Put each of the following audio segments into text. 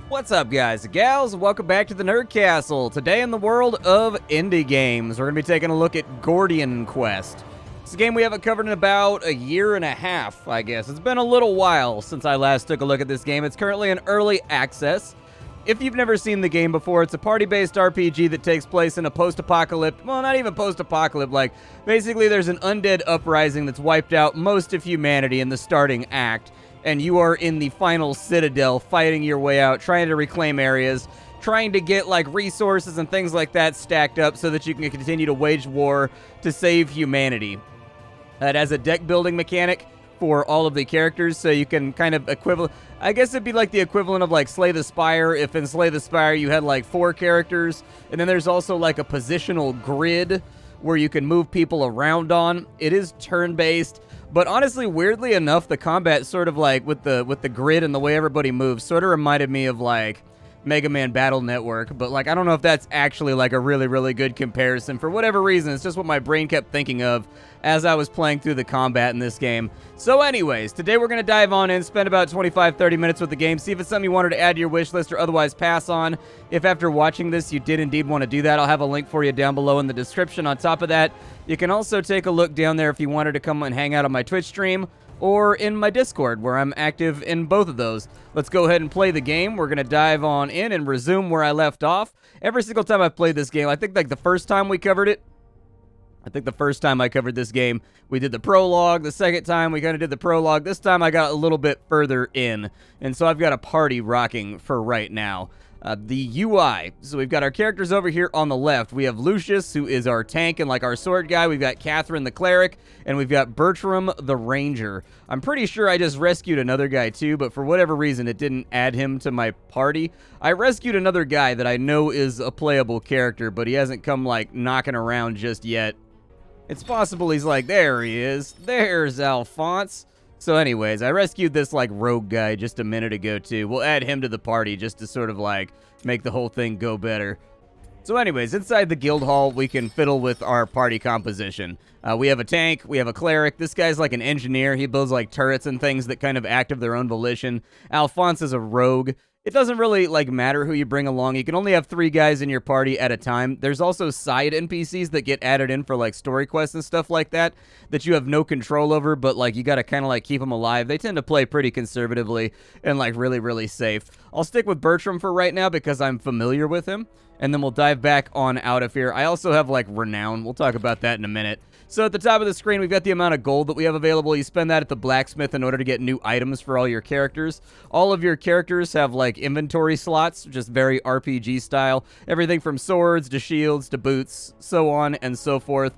What's up, guys and gals? Welcome back to the Nerd Castle. Today in the world of indie games, we're going to be taking a look at Gordian Quest. It's a game we haven't covered in about a year and a half, I guess. It's been a little while since I last took a look at this game. It's currently in early access. If you've never seen the game before, it's a party-based RPG that takes place in a post-apocalyptic, well, not even post-apocalyptic, like, basically there's an undead uprising that's wiped out most of humanity in the starting act, and you are in the final citadel fighting your way out, trying to reclaim areas, trying to get, like, resources and things like that stacked up so that you can continue to wage war to save humanity. It has a deck-building mechanic for all of the characters, so you can kind of equivalent, I guess it'd be like the equivalent of like Slay the Spire, if in Slay the Spire you had like 4 characters, and then there's also like a positional grid where you can move people around on. It is turn-based, but honestly, weirdly enough, the combat sort of like with the grid and the way everybody moves sort of reminded me of like Mega Man Battle Network, but like I don't know if that's actually like a really, really good comparison. For whatever reason, it's just what my brain kept thinking of as I was playing through the combat in this game. So anyways, today we're going to dive on in, spend about 25-30 minutes with the game, see if it's something you wanted to add to your wish list or otherwise pass on. If after watching this you did indeed want to do that, I'll have a link for you down below in the description. On top of that, you can also take a look down there if you wanted to come and hang out on my Twitch stream or in my Discord, where I'm active in both of those. Let's go ahead and play the game. We're going to dive on in and resume where I left off. Every single time I've played this game, I think like the first time we covered it, I think the first time I covered this game, we did the prologue. The second time, we kind of did the prologue. This time, I got a little bit further in, and so I've got a party rocking for right now. The UI. So we've got our characters over here on the left. We have Lucius, who is our tank and like our sword guy. We've got Catherine the cleric, and we've got Bertram the ranger. I'm pretty sure I just rescued another guy too, but for whatever reason, it didn't add him to my party. I rescued another guy that I know is a playable character, but he hasn't come like knocking around just yet. It's possible he's like, there he is. There's Alphonse. So anyways, I rescued this like rogue guy just a minute ago too. We'll add him to the party just to sort of like make the whole thing go better. So anyways, inside the guild hall, we can fiddle with our party composition. We have a tank, we have a cleric. This guy's like an engineer. He builds like turrets and things that kind of act of their own volition. Alphonse is a rogue. It doesn't really, like, matter who you bring along. You can only have 3 guys in your party at a time. There's also side NPCs that get added in for, like, story quests and stuff like that you have no control over, but, like, you gotta kind of, like, keep them alive. They tend to play pretty conservatively and, like, really, really safe. I'll stick with Bertram for right now because I'm familiar with him, and then we'll dive back on out of here. I also have, like, Renown. We'll talk about that in a minute. So at the top of the screen, we've got the amount of gold that we have available. You spend that at the blacksmith in order to get new items for all your characters. All of your characters have, like, inventory slots, just very RPG style. Everything from swords to shields to boots, so on and so forth.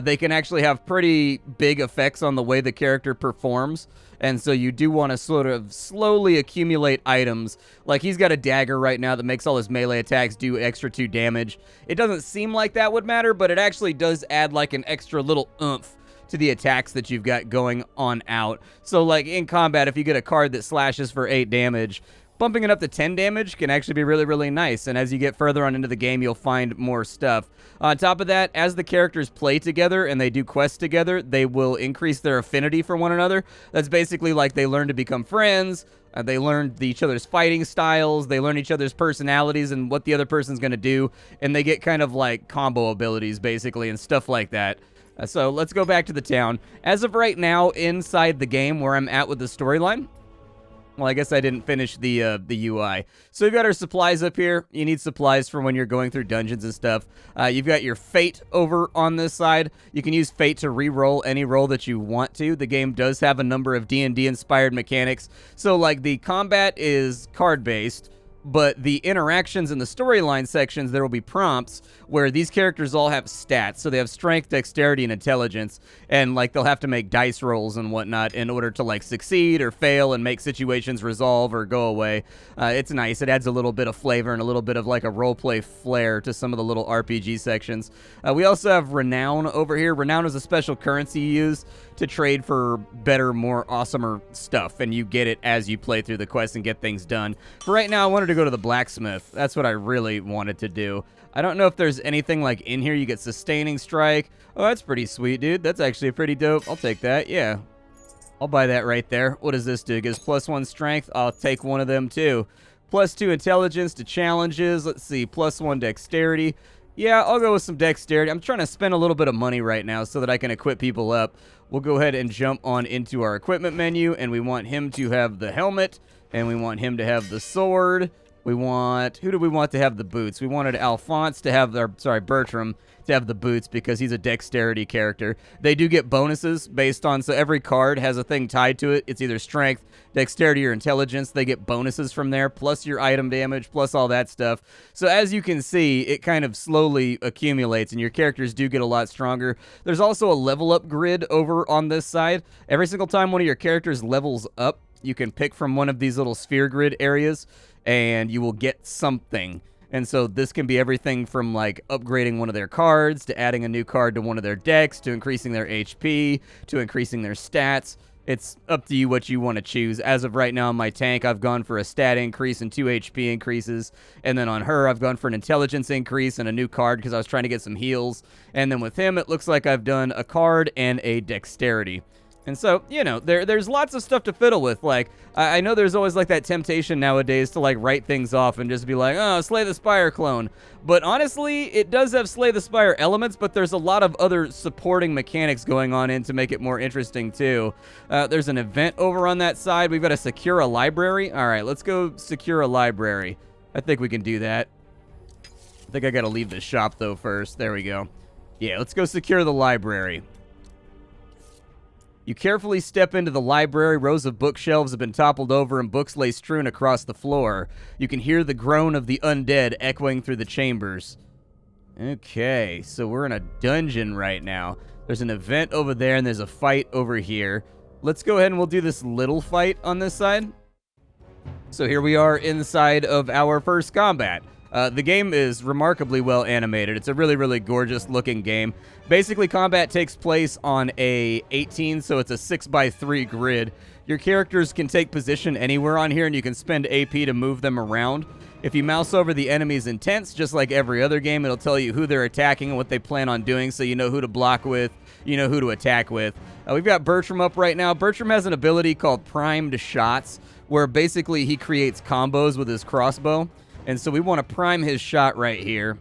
They can actually have pretty big effects on the way the character performs. And so you do want to sort of slowly accumulate items. Like, he's got a dagger right now that makes all his melee attacks do extra 2 damage. It doesn't seem like that would matter, but it actually does add, like, an extra little oomph to the attacks that you've got going on out. So, like, in combat, if you get a card that slashes for 8 damage, bumping it up to 10 damage can actually be really, really nice, and as you get further on into the game, you'll find more stuff. On top of that, as the characters play together and they do quests together, they will increase their affinity for one another. That's basically like they learn to become friends, they learn each other's fighting styles, they learn each other's personalities and what the other person's going to do, and they get kind of like combo abilities, basically, and stuff like that. So let's go back to the town. As of right now, inside the game where I'm at with the storyline, well, I guess I didn't finish the UI. So we've got our supplies up here. You need supplies for when you're going through dungeons and stuff. You've got your fate over on this side. You can use fate to re-roll any roll that you want to. The game does have a number of D&D inspired mechanics. So like the combat is card-based, but the interactions in the storyline sections, there will be prompts where these characters all have stats. So they have strength, dexterity, and intelligence, and like they'll have to make dice rolls and whatnot in order to like succeed or fail and make situations resolve or go away. It's nice. It adds a little bit of flavor and a little bit of like a roleplay flair to some of the little RPG sections. We also have Renown over here. Renown is a special currency you use to trade for better, more awesomer stuff, and you get it as you play through the quest and get things done. For right now, I wanted to go to the blacksmith. That's what I really wanted to do. I don't know if there's anything like in here. You get sustaining strike. Oh, that's pretty sweet, dude. That's actually pretty dope. I'll take that. Yeah. I'll buy that right there. What does this do? It gives +1 strength. I'll take one of them too. +2 intelligence to challenges. Let's see, +1 dexterity. Yeah, I'll go with some dexterity. I'm trying to spend a little bit of money right now so that I can equip people up. We'll go ahead and jump on into our equipment menu, and we want him to have the helmet, and we want him to have the sword. We want, who do we want to have the boots? We wanted Alphonse to have Bertram to have the boots because he's a dexterity character. They do get bonuses based on, so every card has a thing tied to it. It's either strength, dexterity, or intelligence. They get bonuses from there, plus your item damage, plus all that stuff. So as you can see, it kind of slowly accumulates, and your characters do get a lot stronger. There's also a level up grid over on this side. Every single time one of your characters levels up, you can pick from one of these little sphere grid areas, and you will get something. And so this can be everything from like upgrading one of their cards, to adding a new card to one of their decks, to increasing their HP, to increasing their stats. It's up to you what you want to choose. As of right now, on my tank, I've gone for a stat increase and 2 HP increases. And then on her, I've gone for an intelligence increase and a new card because I was trying to get some heals. And then with him, it looks like I've done a card and a dexterity. And so, you know, there's lots of stuff to fiddle with. Like, I know there's always, like, that temptation nowadays to, like, write things off and just be like, oh, Slay the Spire clone. But honestly, it does have Slay the Spire elements, but there's a lot of other supporting mechanics going on in to make it more interesting, too. There's an event over on that side. We've got to secure a library. All right, let's go secure a library. I think we can do that. I think I got to leave the shop, though, first. There we go. Yeah, let's go secure the library. You carefully step into the library. Rows of bookshelves have been toppled over and books lay strewn across the floor. You can hear the groan of the undead echoing through the chambers. Okay, so we're in a dungeon right now. There's an event over there and there's a fight over here. Let's go ahead and we'll do this little fight on this side. So here we are inside of our first combat. The game is remarkably well animated. It's a really, really gorgeous looking game. Basically, combat takes place on a 18, so it's a 6x3 grid. Your characters can take position anywhere on here, and you can spend AP to move them around. If you mouse over the enemy's intents, just like every other game, it'll tell you who they're attacking and what they plan on doing, so you know who to block with, you know who to attack with. We've got Bertram up right now. Bertram has an ability called Primed Shots, where basically he creates combos with his crossbow. And so we want to prime his shot right here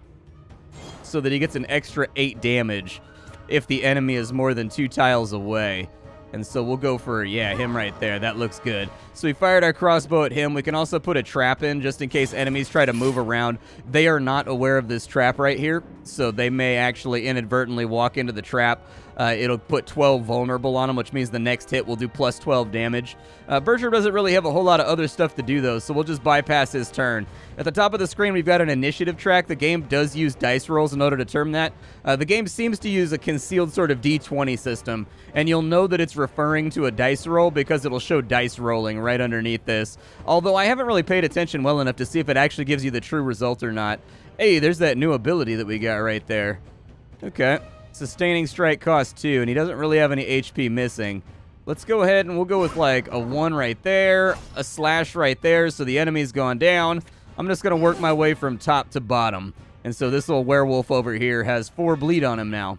so that he gets an extra 8 damage if the enemy is more than 2 tiles away. And so we'll go for, yeah, him right there. That looks good. So we fired our crossbow at him. We can also put a trap in just in case enemies try to move around. They are not aware of this trap right here, so they may actually inadvertently walk into the trap. It'll put 12 vulnerable on him, which means the next hit will do plus 12 damage. Bertram doesn't really have a whole lot of other stuff to do, though, so we'll just bypass his turn. At the top of the screen, we've got an initiative track. The game does use dice rolls in order to determine that. The game seems to use a concealed sort of D20 system, and you'll know that it's referring to a dice roll because it'll show dice rolling right underneath this. Although I haven't really paid attention well enough to see if it actually gives you the true result or not. Hey, there's that new ability that we got right there. Okay. Sustaining strike costs 2, and he doesn't really have any HP missing. Let's go ahead and we'll go with like a 1 right there, a slash right there, so the enemy's gone down. I'm just going to work my way from top to bottom. And so this little werewolf over here has 4 bleed on him now.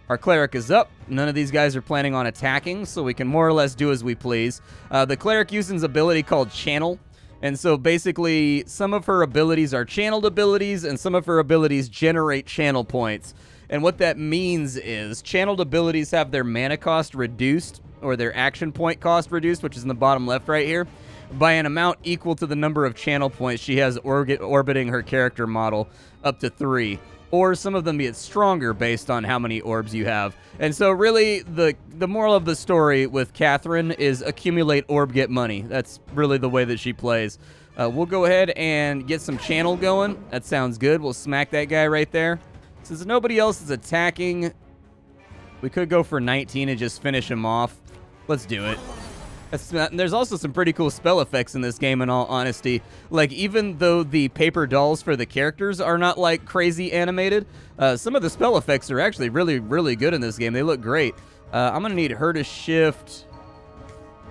Our cleric is up. None of these guys are planning on attacking, so we can more or less do as we please. The cleric uses an ability called Channel. And so basically, some of her abilities are channeled abilities, and some of her abilities generate channel points. And what that means is channeled abilities have their mana cost reduced, or their action point cost reduced, which is in the bottom left right here, by an amount equal to the number of channel points she has orbiting her character model, up to 3. Or some of them get stronger based on how many orbs you have. And so really, the moral of the story with Catherine is accumulate orb, get money. That's really the way that she plays. We'll go ahead and get some channel going. That sounds good. We'll smack that guy right there. Since nobody else is attacking, we could go for 19 and just finish him off. Let's do it. There's also some pretty cool spell effects in this game, in all honesty. Like, even though the paper dolls for the characters are not, like, crazy animated, some of the spell effects are actually really, really good in this game. They look great. I'm going to need her to shift.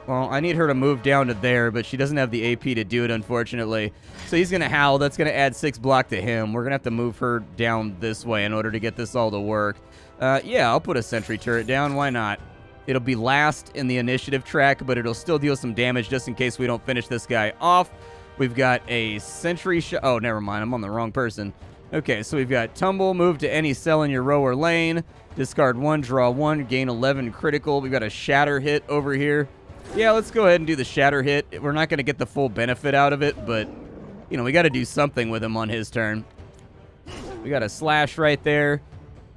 Well, I need her to move down to there, but she doesn't have the AP to do it, unfortunately. So he's going to howl. That's going to add 6 block to him. We're going to have to move her down this way in order to get this all to work. Yeah, I'll put a sentry turret down. Why not? It'll be last in the initiative track, but it'll still deal some damage just in case we don't finish this guy off. We've got a sentry shot. Oh, never mind. I'm on the wrong person. Okay, so we've got tumble, move to any cell in your row or lane, discard 1, draw 1, gain 11 critical. We've got a shatter hit over here. Yeah, let's go ahead and do the shatter hit. We're not going to get the full benefit out of it, but, you know, we got to do something with him on his turn. We got a slash right there.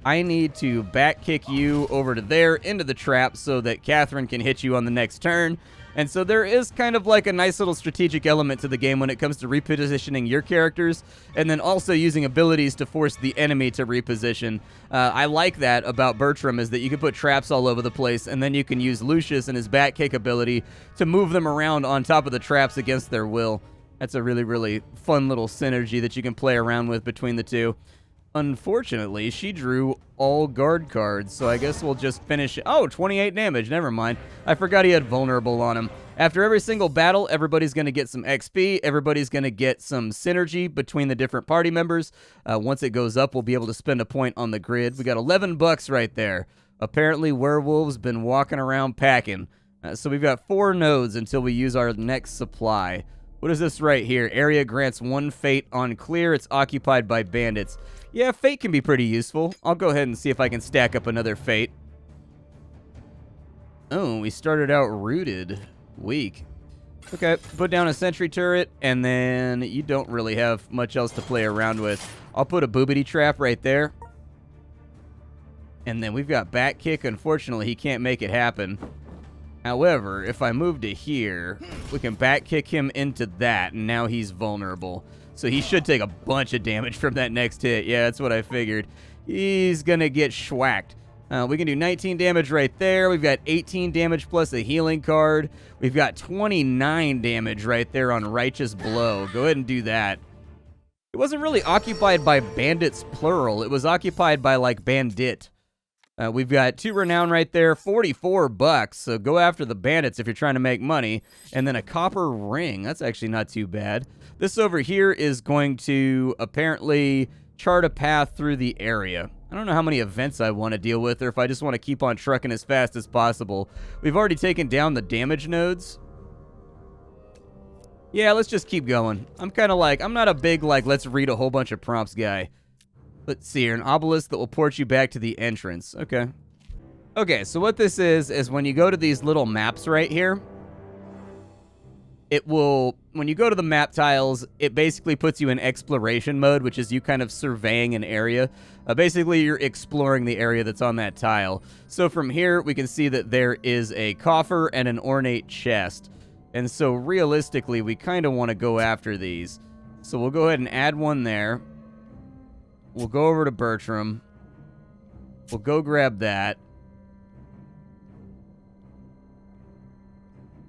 I need to back kick you over to there into the trap so that Catherine can hit you on the next turn. And so there is kind of like a nice little strategic element to the game when it comes to repositioning your characters and then also using abilities to force the enemy to reposition. I like that about Bertram, is that you can put traps all over the place and then you can use Lucius and his back kick ability to move them around on top of the traps against their will. That's a really, really fun little synergy that you can play around with between the two. Unfortunately, she drew all guard cards, so I guess we'll just finish. Oh, 28 damage. Never mind. I forgot he had vulnerable on him. After every single battle, everybody's going to get some XP. Everybody's going to get some synergy between the different party members. Once it goes up, we'll be able to spend a point on the grid. We got 11 bucks right there. Apparently, Werewolf's been walking around packing. So we've got 4 nodes until we use our next supply. What is this right here? Area grants 1 fate on clear. It's occupied by bandits. Yeah, fate can be pretty useful. I'll go ahead and see if I can stack up another fate. Oh, we started out rooted. Weak. Okay, put down a sentry turret, and then you don't really have much else to play around with. I'll put a boobity trap right there. And then we've got back kick. Unfortunately, he can't make it happen. However, if I move to here, we can back kick him into that, and now he's vulnerable. So he should take a bunch of damage from that next hit. Yeah, that's what I figured. He's going to get schwacked. We can do 19 damage right there. We've got 18 damage plus a healing card. We've got 29 damage right there on Righteous Blow. Go ahead and do that. It wasn't really occupied by bandits, plural. It was occupied by, like, bandit. We've got 2 renown right there, 44 bucks. So go after the bandits if you're trying to make money. And then a copper ring. That's actually not too bad. This over here is going to apparently chart a path through the area. I don't know how many events I want to deal with, or if I just want to keep on trucking as fast as possible. We've already taken down the damage nodes. Yeah, let's just keep going. I'm kind of like, I'm not a big, like, let's read a whole bunch of prompts guy. Let's see here, an obelisk that will port you back to the entrance. Okay. Okay, so what this is when you go to these little maps right here, it will, when you go to the map tiles, it basically puts you in exploration mode, which is you kind of surveying an area. Basically, you're exploring the area that's on that tile. So from here, we can see that there is a coffer and an ornate chest. And so realistically, we kind of want to go after these. So we'll go ahead and add one there. We'll go over to Bertram. We'll go grab that.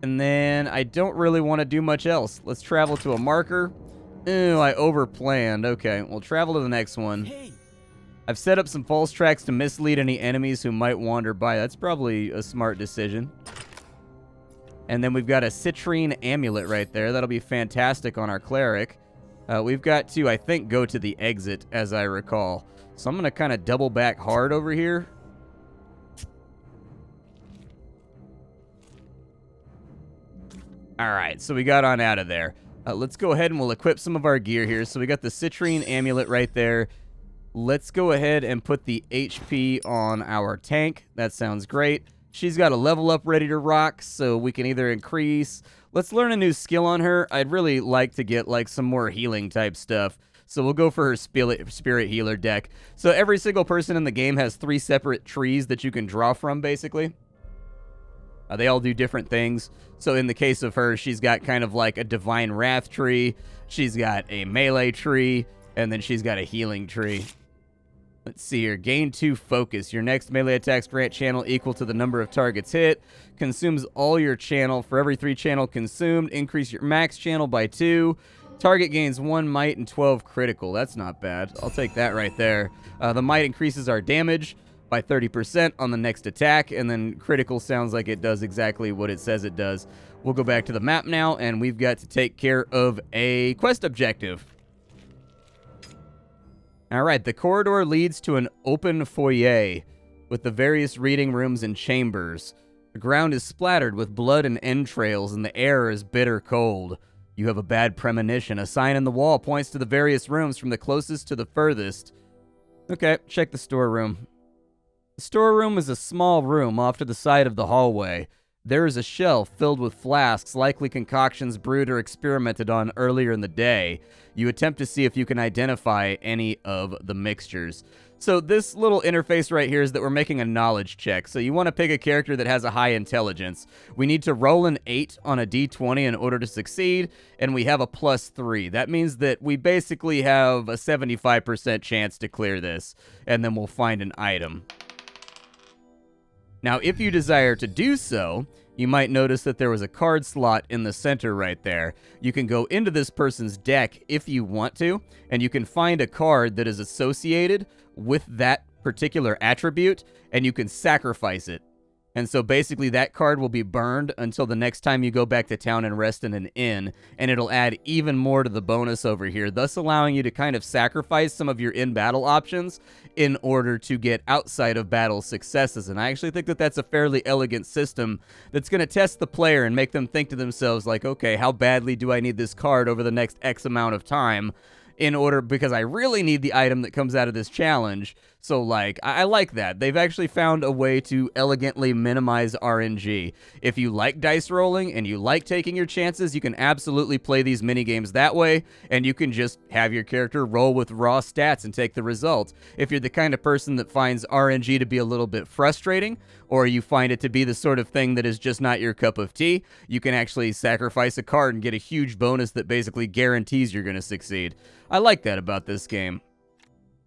And then I don't really want to do much else. Let's travel to a marker. Ooh, I overplanned. Okay, we'll travel to the next one. Hey. I've set up some false tracks to mislead any enemies who might wander by. That's probably a smart decision. And then we've got a citrine amulet right there. That'll be fantastic on our cleric. We've got to, I think, go to the exit, as I recall. So I'm going to kind of double back hard over here. All right, so we got on out of there. Let's go ahead and we'll equip some of our gear here. So we got the citrine amulet right there. Let's go ahead and put the HP on our tank. That sounds great. She's got a level up ready to rock, so we can either increase... Let's learn a new skill on her. I'd really like to get, like, some more healing type stuff. So we'll go for her spirit healer deck. So every single person in the game has 3 separate trees that you can draw from, basically. They all do different things. So in the case of her, she's got kind of like a Divine Wrath tree. She's got a melee tree. And then she's got a healing tree. Let's see here. Gain 2 focus. Your next melee attacks grant channel equal to the number of targets hit. Consumes all your channel. For every 3 channel consumed, increase your max channel by 2. Target gains 1 might and 12 critical. That's not bad. I'll take that right there. The might increases our damage by 30% on the next attack, and then critical sounds like it does exactly what it says it does. We'll go back to the map now, and we've got to take care of a quest objective. All right, the corridor leads to an open foyer with the various reading rooms and chambers. The ground is splattered with blood and entrails, and the air is bitter cold. You have a bad premonition. A sign in the wall points to the various rooms from the closest to the furthest. Okay, check the storeroom. The storeroom is a small room off to the side of the hallway. There is a shelf filled with flasks, likely concoctions brewed or experimented on earlier in the day. You attempt to see if you can identify any of the mixtures. So this little interface right here is that we're making a knowledge check. So you want to pick a character that has a high intelligence. We need to roll an 8 on a d20 in order to succeed, and we have a +3. That means that we basically have a 75% chance to clear this, and then we'll find an item. Now, if you desire to do so, you might notice that there was a card slot in the center right there. You can go into this person's deck if you want to, and you can find a card that is associated with that particular attribute, and you can sacrifice it. And so basically that card will be burned until the next time you go back to town and rest in an inn, and it'll add even more to the bonus over here, thus allowing you to kind of sacrifice some of your in-battle options in order to get outside of battle successes. And I actually think that that's a fairly elegant system that's going to test the player and make them think to themselves like, okay, how badly do I need this card over the next X amount of time? In order, because I really need the item that comes out of this challenge. So, like, I like that. They've actually found a way to elegantly minimize RNG. If you like dice rolling and you like taking your chances, you can absolutely play these minigames that way, and you can just have your character roll with raw stats and take the result. If you're the kind of person that finds RNG to be a little bit frustrating, or you find it to be the sort of thing that is just not your cup of tea, you can actually sacrifice a card and get a huge bonus that basically guarantees you're going to succeed. I like that about this game.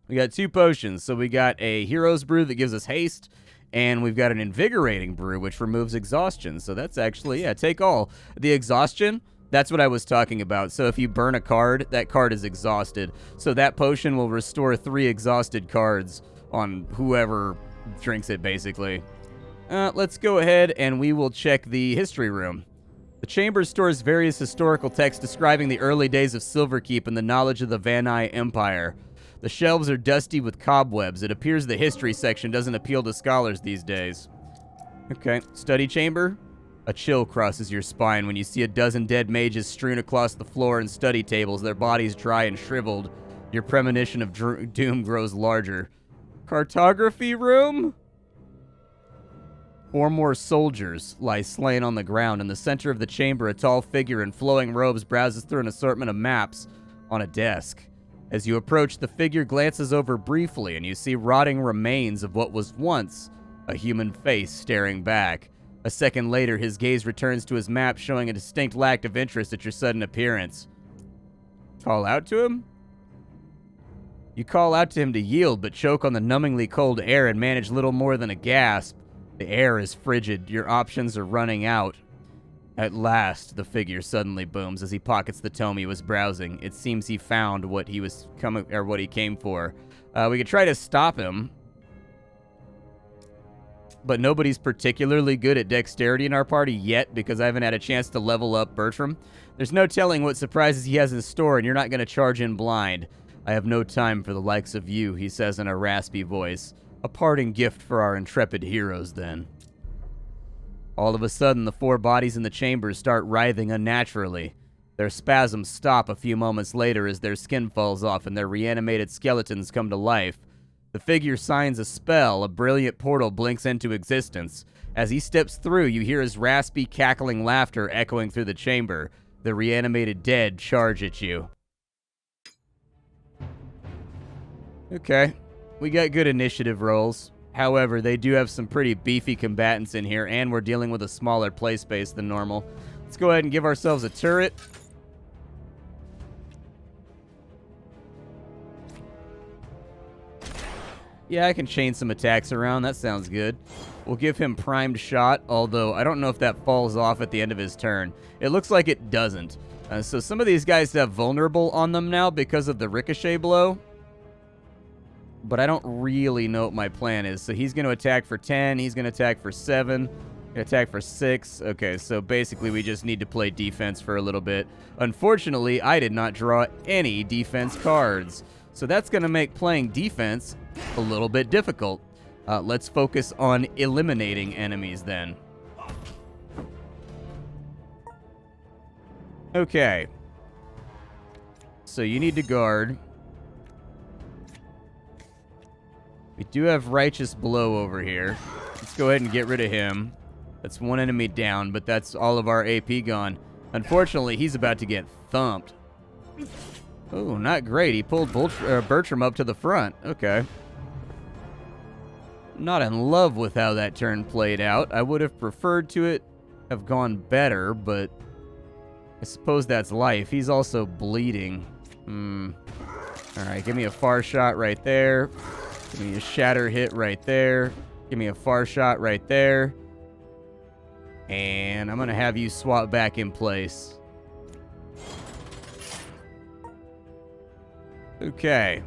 We got 2 potions. So we got a Hero's Brew that gives us haste, and we've got an Invigorating Brew, which removes exhaustion. So that's actually, yeah, take all. The exhaustion, that's what I was talking about. So if you burn a card, that card is exhausted. So that potion will restore 3 exhausted cards on whoever drinks it, basically. Let's go ahead and we will check the history room. The chamber stores various historical texts describing the early days of Silverkeep and the knowledge of the Vanai Empire. The shelves are dusty with cobwebs. It appears the history section doesn't appeal to scholars these days. Okay, study chamber. A chill crosses your spine when you see a dozen dead mages strewn across the floor and study tables, their bodies dry and shriveled. Your premonition of doom grows larger. Cartography room? 4 more soldiers lie slain on the ground. In the center of the chamber, a tall figure in flowing robes browses through an assortment of maps on a desk. As you approach, the figure glances over briefly, and you see rotting remains of what was once a human face staring back. A second later, his gaze returns to his map, showing a distinct lack of interest at your sudden appearance. Call out to him? You call out to him to yield, but choke on the numbingly cold air and manage little more than a gasp. The air is frigid. Your options are running out. At last, the figure suddenly booms as he pockets the tome he was browsing. It seems he found what he was what he came for. We could try to stop him, but nobody's particularly good at dexterity in our party yet because I haven't had a chance to level up Bertram. There's no telling what surprises he has in store, and you're not going to charge in blind. I have no time for the likes of you, he says in a raspy voice. A parting gift for our intrepid heroes, then. All of a sudden, the 4 bodies in the chamber start writhing unnaturally. Their spasms stop a few moments later as their skin falls off and their reanimated skeletons come to life. The figure signs a spell. A brilliant portal blinks into existence. As he steps through, you hear his raspy, cackling laughter echoing through the chamber. The reanimated dead charge at you. Okay. We got good initiative rolls. However, they do have some pretty beefy combatants in here, and we're dealing with a smaller play space than normal. Let's go ahead and give ourselves a turret. Yeah, I can chain some attacks around. That sounds good. We'll give him primed shot, although I don't know if that falls off at the end of his turn. It looks like it doesn't. So some of these guys have vulnerable on them now because of the ricochet blow. But I don't really know what my plan is. So he's going to attack for 10. He's going to attack for 7. Attack for 6. Okay, so basically we just need to play defense for a little bit. Unfortunately, I did not draw any defense cards. So that's going to make playing defense a little bit difficult. Let's focus on eliminating enemies then. Okay. so you need to guard. We do have Righteous Blow over here. Let's go ahead and get rid of him. That's one enemy down, but that's all of our AP gone. Unfortunately, he's about to get thumped. Oh, not great. He pulled Bertram up to the front. Okay. Not in love with how that turn played out. I would have preferred to it have gone better, but I suppose that's life. He's also bleeding. All right, give me a far shot right there. Give me a shatter hit right there. Give me a far shot right there. And I'm going to have you swap back in place. Okay.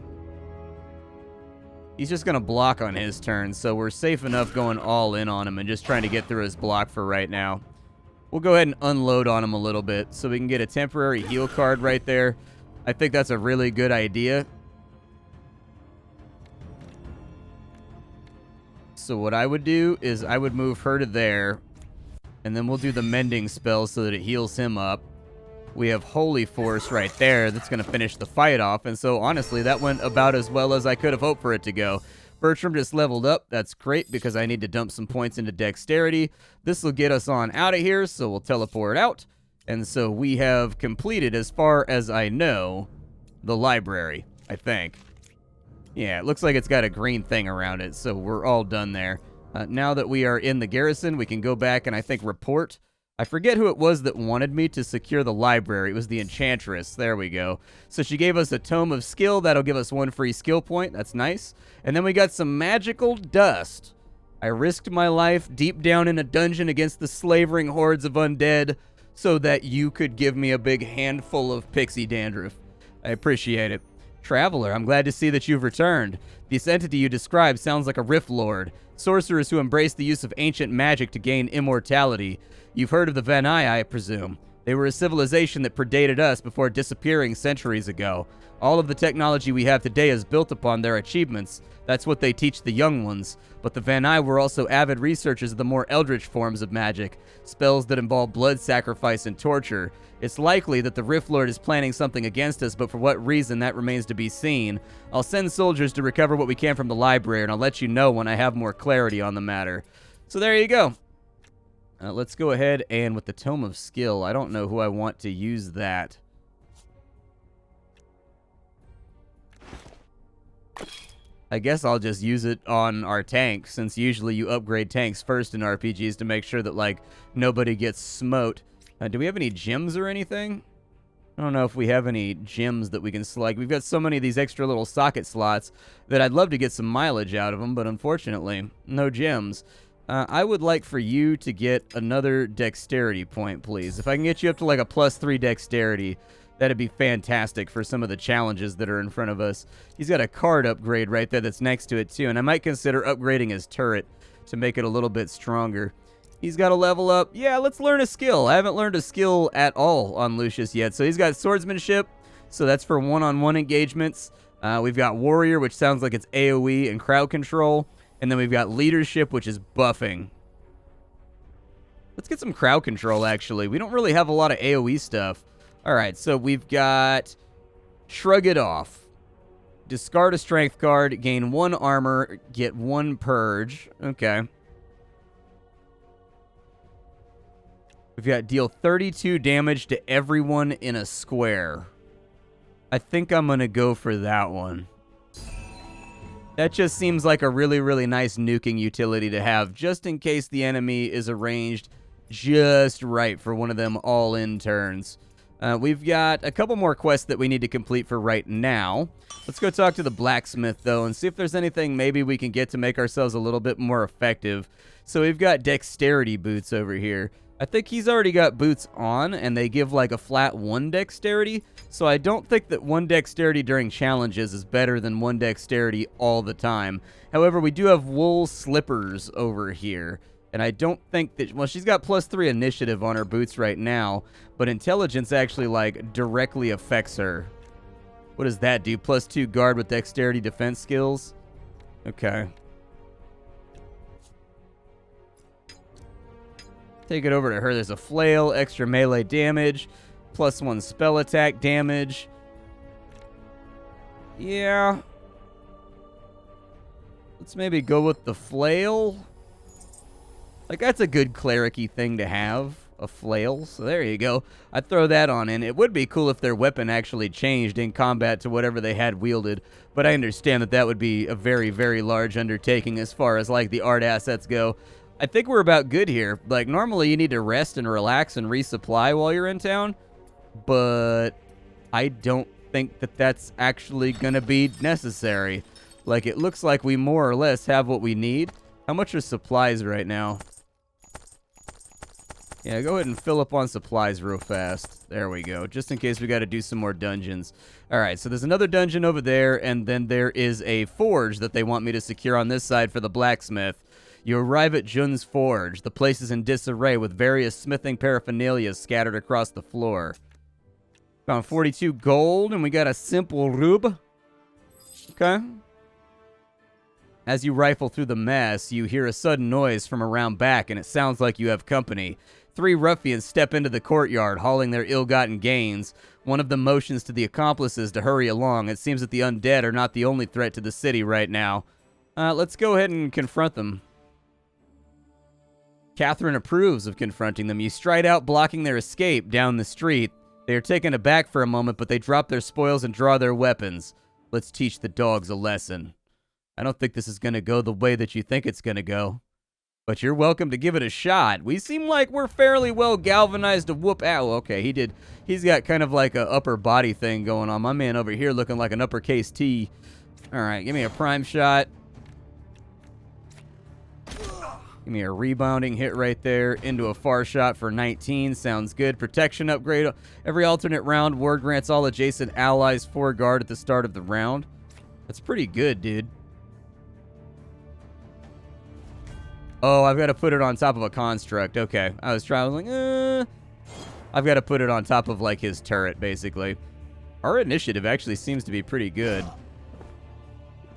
He's just going to block on his turn, so we're safe enough going all in on him and just trying to get through his block for right now. We'll go ahead and unload on him a little bit so we can get a temporary heal card right there. I think that's a really good idea. So what I would do is I would move her to there, and then we'll do the mending spell so that it heals him up. We have Holy Force right there that's going to finish the fight off, and so honestly, that went about as well as I could have hoped for it to go. Bertram just leveled up. That's great because I need to dump some points into Dexterity. This will get us on out of here, so we'll teleport out. And so we have completed, as far as I know, the library, I think. Yeah, it looks like it's got a green thing around it, so we're all done there. Now that we are in the garrison, we can go back and I think report. I forget who it was that wanted me to secure the library. It was the Enchantress. There we go. So she gave us a Tome of Skill. That'll give us 1 free skill point. That's nice. And then we got some magical dust. I risked my life deep down in a dungeon against the slavering hordes of undead so that you could give me a big handful of pixie dandruff. I appreciate it. Traveler, I'm glad to see that you've returned. This entity you described sounds like a Rift Lord. Sorcerers who embrace the use of ancient magic to gain immortality. You've heard of the Vanai, I presume. They were a civilization that predated us before disappearing centuries ago. All of the technology we have today is built upon their achievements. That's what they teach the young ones. But the Vanai were also avid researchers of the more eldritch forms of magic, spells that involve blood sacrifice and torture. It's likely that the Rift Lord is planning something against us, but for what reason, that remains to be seen. I'll send soldiers to recover what we can from the library, and I'll let you know when I have more clarity on the matter. So there you go. Let's go ahead and with the Tome of Skill, I don't know who I want to use that. I guess I'll just use it on our tank, since usually you upgrade tanks first in RPGs to make sure that, like, nobody gets smote. Do we have any gems or anything? I don't know if we have any gems that we can select. We've got so many of these extra little socket slots that I'd love to get some mileage out of them, but unfortunately, no gems. I would like for you to get another dexterity point, please. If I can get you up to like a +3 dexterity, that'd be fantastic for some of the challenges that are in front of us. He's got a card upgrade right there that's next to it too, and I might consider upgrading his turret to make it a little bit stronger. He's got a level up. Yeah, let's learn a skill. I haven't learned a skill at all on Lucius yet. So he's got swordsmanship, so that's for one-on-one engagements. We've got warrior, which sounds like it's AoE and crowd control. And then we've got leadership, which is buffing. Let's get some crowd control, actually. We don't really have a lot of AoE stuff. All right, so we've got Shrug It Off. Discard a strength card, gain 1 armor, get 1 purge. Okay. We've got deal 32 damage to everyone in a square. I think I'm going to go for that one. That just seems like a really, really nice nuking utility to have, just in case the enemy is arranged just right for one of them all-in turns. We've got a couple more quests that we need to complete for right now. Let's go talk to the blacksmith, though, and see if there's anything maybe we can get to make ourselves a little bit more effective. So we've got dexterity boots over here. I think he's already got boots on, and they give like a flat 1 dexterity. So I don't think that 1 dexterity during challenges is better than 1 dexterity all the time. However, we do have wool slippers over here. And I don't think that, well, she's got +3 initiative on her boots right now, but intelligence actually, like, directly affects her. What does that do? +2 guard with dexterity defense skills? Okay. Take it over to her. There's a flail, extra melee damage, +1 spell attack damage. Yeah. Let's maybe go with the flail. Like, that's a good cleric-y thing to have, a flail. So there you go. I'd throw that on in. It would be cool if their weapon actually changed in combat to whatever they had wielded, but I understand that that would be a very, very large undertaking as far as, like, the art assets go. I think we're about good here. Like, normally you need to rest and relax and resupply while you're in town, but I don't think that that's actually gonna be necessary. Like, it looks like we more or less have what we need. How much are supplies right now? Yeah, go ahead and fill up on supplies real fast. There we go, just in case we got to do some more dungeons. All right, so there's another dungeon over there, and then there is a forge that they want me to secure on this side for the blacksmith. You arrive at Jun's forge. The place is in disarray with various smithing paraphernalia scattered across the floor. Found 42 gold, and we got a simple rube. Okay. As you rifle through the mess, you hear a sudden noise from around back, and it sounds like you have company. 3 ruffians step into the courtyard, hauling their ill-gotten gains. One of them motions to the accomplices to hurry along. It seems that the undead are not the only threat to the city right now. Let's go ahead and confront them. Catherine approves of confronting them. You stride out, blocking their escape down the street. They are taken aback for a moment, but they drop their spoils and draw their weapons. Let's teach the dogs a lesson. I don't think this is going to go the way that you think it's going to go. But you're welcome to give it a shot. We seem like we're fairly well galvanized to whoop out. Okay, he's got kind of like a upper body thing going on. My man over here looking like an uppercase T. All right, give me a prime shot. Give me a rebounding hit right there into a far shot for 19. Sounds good. Protection upgrade. Every alternate round, ward grants all adjacent allies 4 guard at the start of the round. That's pretty good, dude. Oh, I've got to put it on top of a construct. Okay. I was like, I've got to put it on top of, like, his turret, basically. Our initiative actually seems to be pretty good.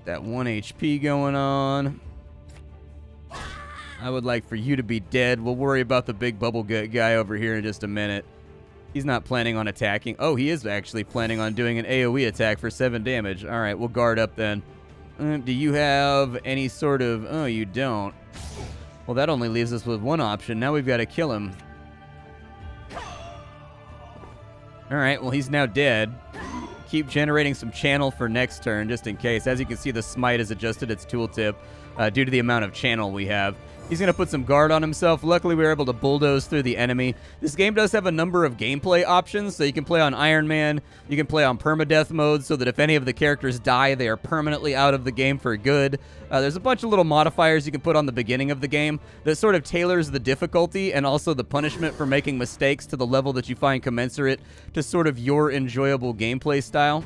That 1 HP going on. I would like for you to be dead. We'll worry about the big bubble gut guy over here in just a minute. He's not planning on attacking. Oh, he is actually planning on doing an AoE attack for 7 damage. All right, we'll guard up then. Do you have any sort of... Oh, you don't. Well, that only leaves us with one option. Now we've got to kill him. All right, well, he's now dead. Keep generating some channel for next turn, just in case. As you can see, the smite has adjusted its tooltip due to the amount of channel we have. He's going to put some guard on himself. Luckily, we were able to bulldoze through the enemy. This game does have a number of gameplay options, so you can play on Iron Man. You can play on permadeath mode, so that if any of the characters die, they are permanently out of the game for good. There's a bunch of little modifiers you can put on the beginning of the game that sort of tailors the difficulty and also the punishment for making mistakes to the level that you find commensurate to sort of your enjoyable gameplay style.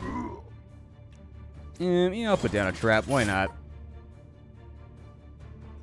Yeah, I'll put down a trap. Why not?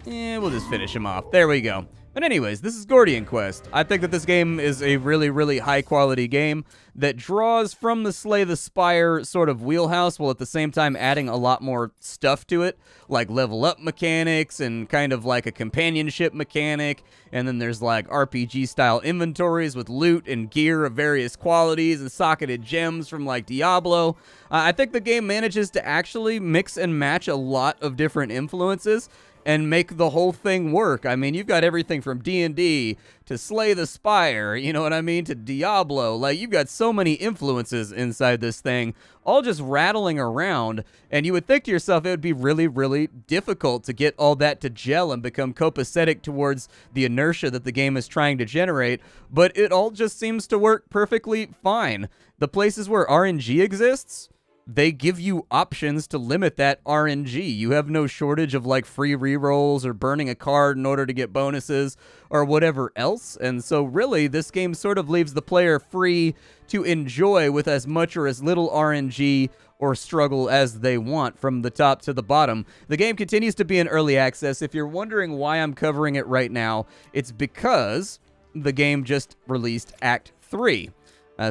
We'll just finish him off. There we go. But anyways, this is Gordian Quest. I think that this game is a really, really high-quality game that draws from the Slay the Spire sort of wheelhouse while at the same time adding a lot more stuff to it, like level-up mechanics and kind of like a companionship mechanic, and then there's like RPG-style inventories with loot and gear of various qualities and socketed gems from like Diablo. I think the game manages to actually mix and match a lot of different influences and make the whole thing work. I mean, you've got everything from D&D to Slay the Spire, you know what I mean, to Diablo. Like, you've got so many influences inside this thing, all just rattling around, and you would think to yourself it would be really, really difficult to get all that to gel and become copacetic towards the inertia that the game is trying to generate, but it all just seems to work perfectly fine. The places where RNG exists, they give you options to limit that RNG. You have no shortage of like free rerolls or burning a card in order to get bonuses or whatever else. And so really this game sort of leaves the player free to enjoy with as much or as little RNG or struggle as they want from the top to the bottom. The game continues to be in early access. If you're wondering why I'm covering it right now, it's because the game just released Act 3.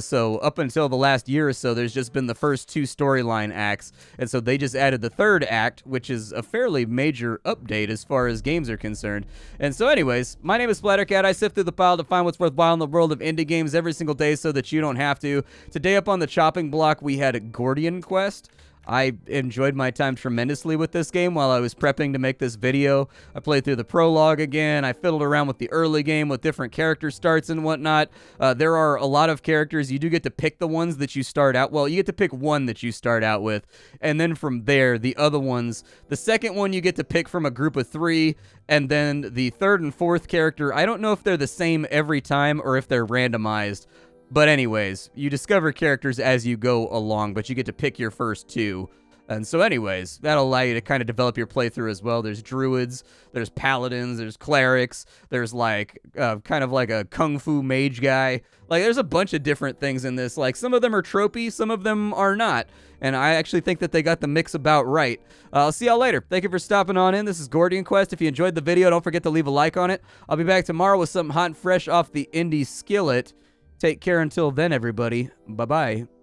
So up until the last year or so, there's just been the first 2 storyline acts, and so they just added the 3rd act, which is a fairly major update as far as games are concerned. And so anyways, my name is Splattercat. I sift through the pile to find what's worthwhile in the world of indie games every single day so that you don't have to. Today up on the chopping block, we had Gordian Quest. I enjoyed my time tremendously with this game while I was prepping to make this video. I played through the prologue again. I fiddled around with the early game with different character starts and whatnot. There are a lot of characters. You do get to pick the ones that you start out. Well, you get to pick one that you start out with, and then from there, the other ones. The second one you get to pick from a group of 3, and then the third and fourth character, I don't know if they're the same every time or if they're randomized. But anyways, you discover characters as you go along, but you get to pick your first 2. And so anyways, that'll allow you to kind of develop your playthrough as well. There's druids, there's paladins, there's clerics, there's like kind of like a kung fu mage guy. Like there's a bunch of different things in this. Like some of them are tropey, some of them are not. And I actually think that they got the mix about right. I'll see y'all later. Thank you for stopping on in. This is Gordian Quest. If you enjoyed the video, don't forget to leave a like on it. I'll be back tomorrow with something hot and fresh off the indie skillet. Take care until then, everybody. Bye-bye.